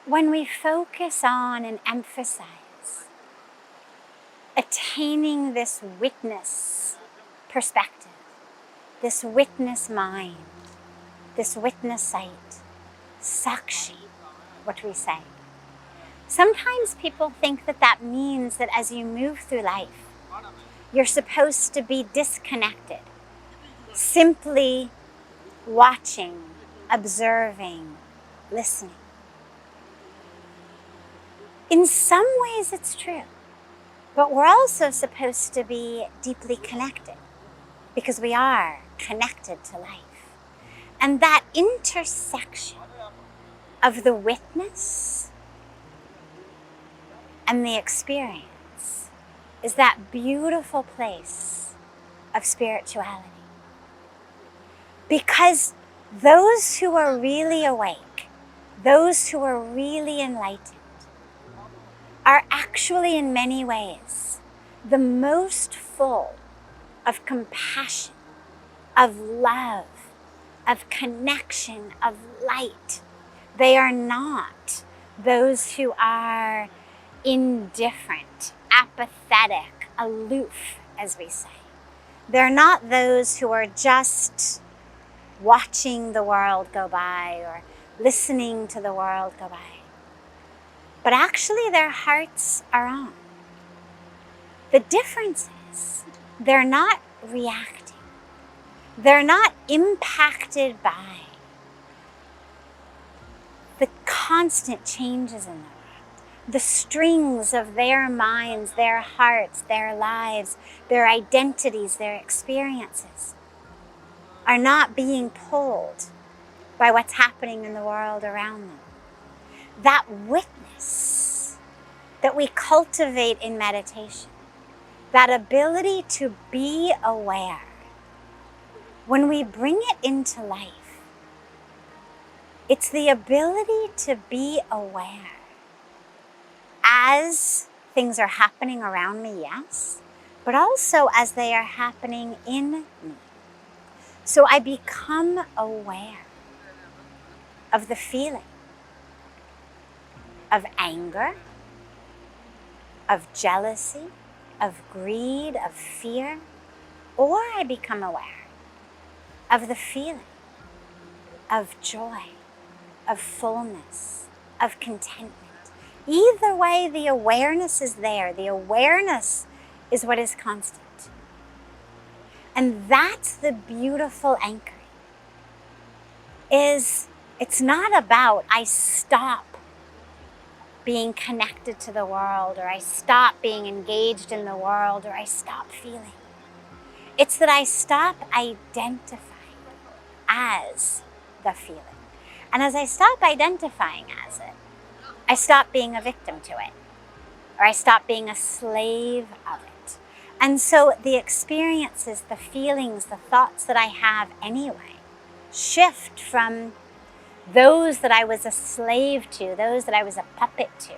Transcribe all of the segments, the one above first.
when we focus on and emphasize attaining this witness perspective, this witness mind, this witness sight, sakshi, what we say. Sometimes people think that that means that as you move through life, you're supposed to be disconnected, simply watching, observing, listening. In some ways it's true, but we're also supposed to be deeply connected because we are connected to life. And that intersection of the witness and the experience is that beautiful place of spirituality. Because those who are really awake, those who are really enlightened, are actually in many ways the most full of compassion, of love, of connection, of light. They are not those who are indifferent, apathetic, aloof, as we say. They're not those who are just watching the world go by or listening to the world go by. But actually their hearts are on. The difference is they're not reacting. They're not impacted by the constant changes in the world, the strings of their minds, their hearts, their lives, their identities, their experiences are not being pulled by what's happening in the world around them. That witness that we cultivate in meditation, that ability to be aware, when we bring it into life, it's the ability to be aware as things are happening around me, yes, but also as they are happening in me. So I become aware of the feeling of anger, of jealousy, of greed, of fear, or I become aware of the feeling of joy, of fullness, of contentment. Either way, the awareness is there. The awareness is what is constant. And that's the beautiful anchoring. It's not about I stop being connected to the world, or I stop being engaged in the world, or I stop feeling. It's that I stop identifying as the feeling. And as I stop identifying as it, I stop being a victim to it, or I stop being a slave of it. And so the experiences, the feelings, the thoughts that I have anyway, shift from those that I was a slave to, those that I was a puppet to.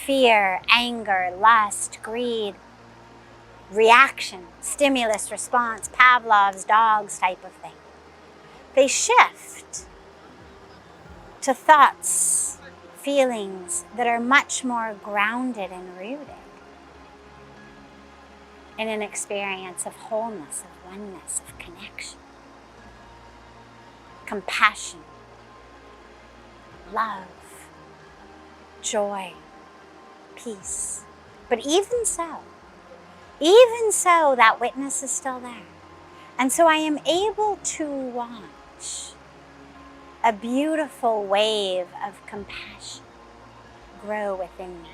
Fear, anger, lust, greed, reaction, stimulus, response, Pavlov's dogs type of thing. They shift to thoughts, feelings that are much more grounded and rooted in an experience of wholeness, of oneness, of connection, compassion, love, joy, peace. But even so, that witness is still there. And so I am able to watch a beautiful wave of compassion grow within me.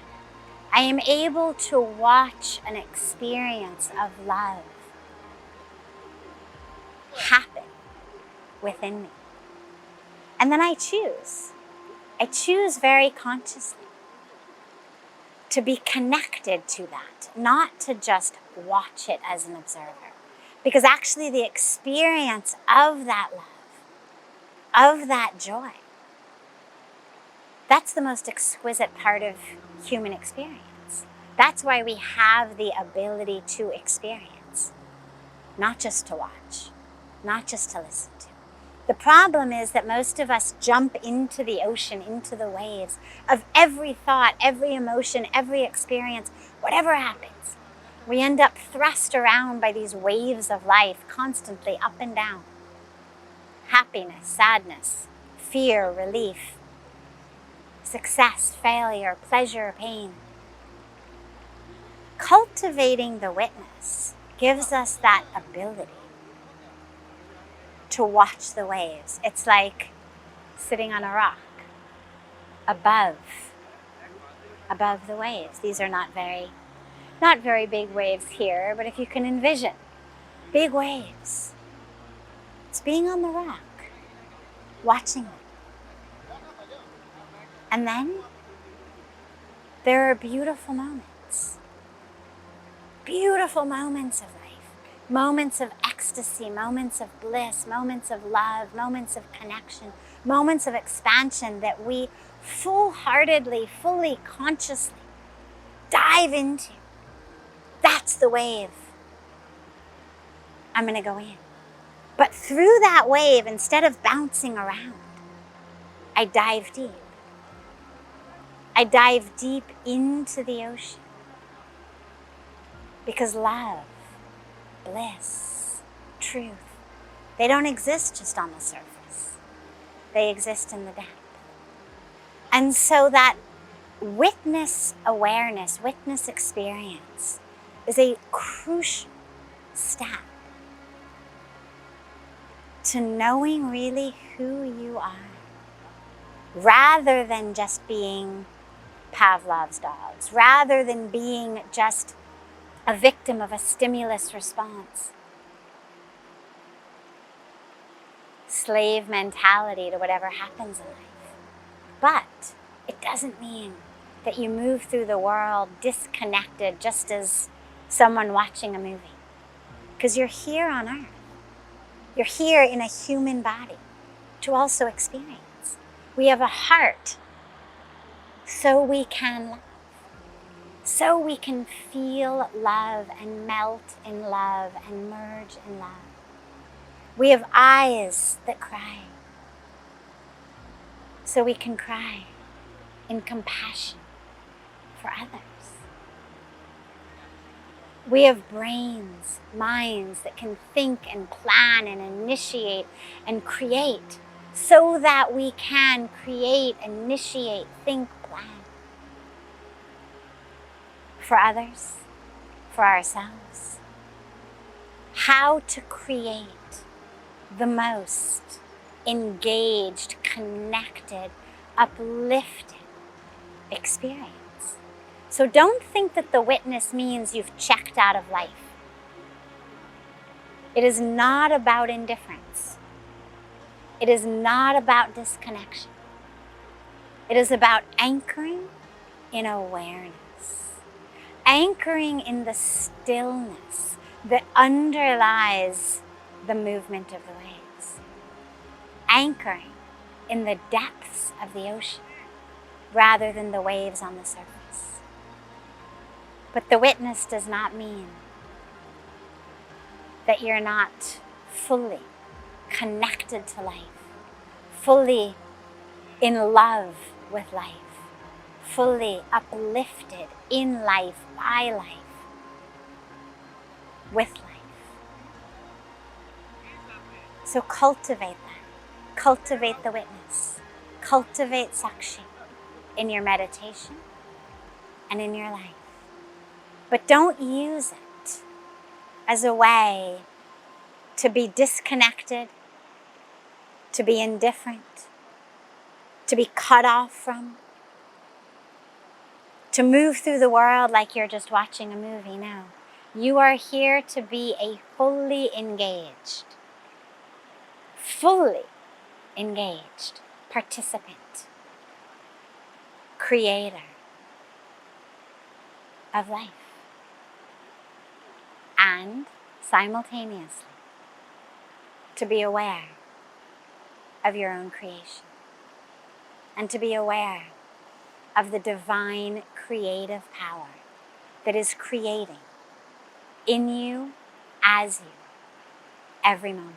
I am able to watch an experience of love happen within me. And then I choose very consciously to be connected to that, not to just watch it as an observer. Because actually the experience of that love, of that joy, that's the most exquisite part of human experience. That's why we have the ability to experience, not just to watch, not just to listen to, The problem is that most of us jump into the ocean, into the waves of every thought, every emotion, every experience, whatever happens. We end up thrust around by these waves of life, constantly up and down. Happiness, sadness, fear, relief, success, failure, pleasure, pain. Cultivating the witness gives us that ability to watch the waves. It's like sitting on a rock above the waves. These are not very big waves here, but if you can envision big waves, it's being on the rock, watching them. And then there are beautiful moments of life, moments of ecstasy, moments of bliss, moments of love, moments of connection, moments of expansion that we full-heartedly, fully consciously dive into. That's the wave I'm going to go in. But through that wave, instead of bouncing around, I dive deep. I dive deep into the ocean. Because love, bliss, truth, they don't exist just on the surface. They exist in the depth. And so that witness awareness, witness experience is a crucial step to knowing really who you are, rather than just being Pavlov's dogs, rather than being just a victim of a stimulus response. Slave mentality to whatever happens in life. But it doesn't mean that you move through the world disconnected, just as someone watching a movie. Because you're here on earth. You're here in a human body to also experience. We have a heart so we can love. So we can feel love and melt in love and merge in love. We have eyes that cry. So we can cry in compassion for others. We have brains, minds that can think and plan and initiate and create, so that we can create, initiate, think, plan. For others, for ourselves. How to create the most engaged, connected, uplifted experience. So don't think that the witness means you've checked out of life. It is not about indifference. It is not about disconnection. It is about anchoring in awareness. Anchoring in the stillness that underlies the movement of the waves. Anchoring in the depths of the ocean rather than the waves on the surface. But the witness does not mean that you're not fully connected to life, fully in love with life, fully uplifted in life, by life, with life. So cultivate that. Cultivate the witness. Cultivate Sakshi in your meditation and in your life. But don't use it as a way to be disconnected, to be indifferent, to be cut off from, to move through the world like you're just watching a movie. No. You are here to be a fully engaged participant, creator of life. And simultaneously, to be aware of your own creation and to be aware of the divine creative power that is creating in you, as you, every moment.